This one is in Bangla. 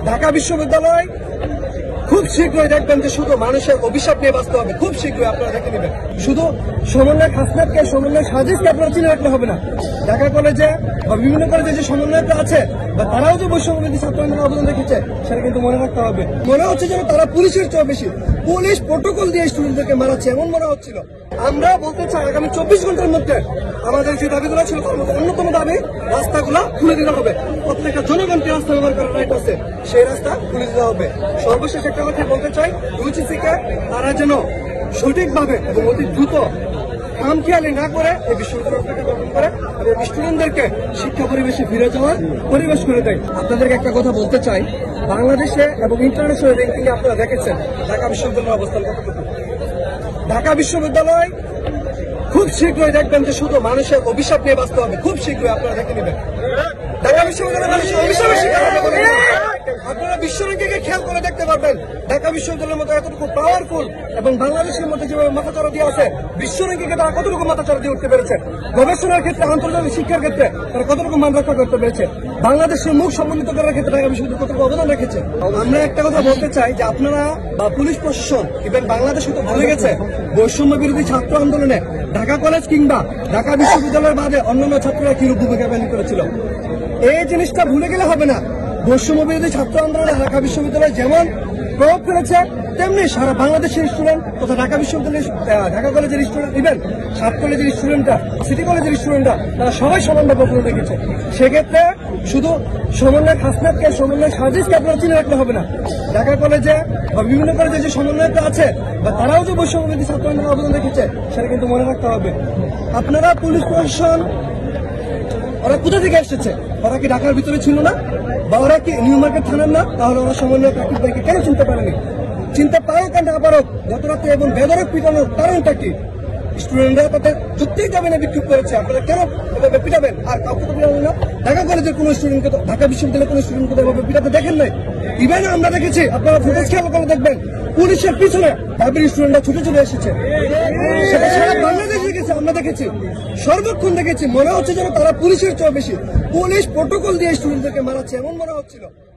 ঢাকা বিশ্ববিদ্যালয় খুব শীঘ্রই দেখবেন যে শুধু মানুষের অভিশাপ নিয়ে বাঁচতে হবে। খুব শীঘ্রই আপনারা দেখে নেবেন। শুধু সমন্বয় হাসনাতকে, সমন্বয় সাজিদকে আপনারা চিনে রাখলে হবে না। ঢাকা কলেজে বা বিভিন্ন কলেজে যে সমন্বয়টা আছে বা তারাও যে বৈষম্যবিরোধী ছাত্র আন্দোলনের অবদান রেখেছে সেটা কিন্তু মনে রাখতে হবে। মনে হচ্ছে যেন তারা পুলিশের চেয়ে বেশি, পুলিশ প্রোটোকল দিয়ে স্টুডেন্টদেরকে মারাচ্ছে এমন মনে হচ্ছিল। আমরা বলতে চাই আগামী 24 ঘন্টার মধ্যে আমাদের যে দাবিগুলো ছিল তার মধ্যে অন্যতম দাবি রাস্তাগুলো খুলে দিতে হবে। প্রত্যেকটা জনগণকে রাস্তা ব্যবহার করার রাইট আছে, সেই রাস্তা খুলে দিতে হবে। সর্বশেষ একটা কথা বলতে চাই, ইউজিসিকে তারা যেন সঠিকভাবে এবং অতি দ্রুত খামখেয়ালি না করে এই বিশ্ববিদ্যালয়টাকে গঠন করে এবং স্টুডেন্টদেরকে শিক্ষা পরিবেশে ফিরে যাওয়ার পরিবেশ করে দেয়। আপনাদেরকে একটা কথা বলতে চাই, বাংলাদেশে এবং ইন্টারন্যাশনাল র্যাঙ্কিংয়ে আপনারা দেখেছেন ঢাকা বিশ্ববিদ্যালয়ের অবস্থান কতটুকু। ঢাকা বিশ্ববিদ্যালয় খুব শীঘ্রই দেখবেন যে শুধু মানুষের অভিশাপ নিয়ে বাঁচতে হবে। খুব শীঘ্রই আপনারা দেখে নেবেন। ঢাকা বিশ্ববিদ্যালয় মানুষের অভিশাপের শিকার হবে। আপনারা বিশ্বরঙ্গীকে খেয়াল করে দেখতে পারবেন ঢাকা বিশ্ববিদ্যালয়ের মতো এতটুকু পাওয়ারফুল এবং বাংলাদেশের মধ্যে যেভাবে মাথাচাড়া দিয়ে আছে, বিশ্বরঙ্গীকে তারা কতটুকু মাথাচাড়া দিয়ে উঠতে পেরেছে। গবেষণার ক্ষেত্রে, আন্তর্জাতিক শিক্ষার ক্ষেত্রে তারা কতটুকু মান রক্ষা করতে পেরেছে। বাংলাদেশের মুখ সম্মানিত করার ক্ষেত্রে ঢাকা বিশ্ববিদ্যালয় কতটুকু অবদান রেখেছে। আমরা একটা কথা বলতে চাই যে আপনারা বা পুলিশ প্রশাসন ইভেন বাংলাদেশ হতে ভুলে গেছে বৈষম্য বিরোধী ছাত্র আন্দোলনে ঢাকা কলেজ কিংবা ঢাকা বিশ্ববিদ্যালয়ের বাদে অন্যান্য ছাত্ররা কিরূপ ভূমিকা পালন করেছিল। এই জিনিসটা ভুলে গেলে হবে না। বৈষম্য বিরোধী ছাত্র আন্দোলনে ঢাকা বিশ্ববিদ্যালয় যেমন প্রভাব ফেলেছে, তেমনি সারা বাংলাদেশের স্টুডেন্ট তথা ঢাকা বিশ্ববিদ্যালয়ের, ঢাকা কলেজের স্টুডেন্ট, ইভেন সাত কলেজের স্টুডেন্টরা, সিটি কলেজের স্টুডেন্টরা, তারা সবাই সমানভাবে অবদান রেখেছে। সেক্ষেত্রে শুধু সমন্বয় হাসনাতকে, সমন্বয় সাজিদকে আপনারা চিনে রাখলে হবে না। ঢাকা কলেজে বা বিভিন্ন কলেজে যে সমন্বয়টা আছে বা তারাও যে বৈষম্যবিরোধী ছাত্র আন্দোলনের অবদান রেখেছে সেটা কিন্তু মনে রাখতে হবে। আপনারা পুলিশ প্রশাসন ওরা কোথা থেকে এসেছে? ওরা কি ঢাকার ভিতরে ছিল না? বা ওরা কি নিউ মার্কেট থানার না? তাহলে ওরা সমন্বয় কাকিব ভাইকে কেন চিনতে পারেনি? চিনতে পারো কেন? না পারো গত রাতে এবং বেদরক পিটানোর কারণটা কি? স্টুডেন্টরা তাদের যুক্তির জামিনে বিক্ষোভ করেছে, আপনারা কেন এভাবে পিটাবেন? আর কাউকে তো পিটাবেন না। ঢাকা কলেজের কোন স্টুডেন্টকে, ঢাকা বিশ্ববিদ্যালয়ের কোন স্টুডেন্টকে এভাবে পিটাতে দেখেন নাই। ইভেন আমরা দেখেছি, আপনারা ফুটেজ খেয়াল করে দেখবেন, পুলিশের পিছনে তাদের স্টুডেন্টরা ছুটে চলে এসেছে। সেটা সারা বাংলাদেশ দেখেছে, আমরা দেখেছি, সর্বক্ষণ দেখেছি। মনে হচ্ছে যেন তারা পুলিশের চেয়ে বেশি, পুলিশ প্রোটোকল দিয়ে স্টুডেন্টদেরকে মারাচ্ছে এমন মনে হচ্ছিল।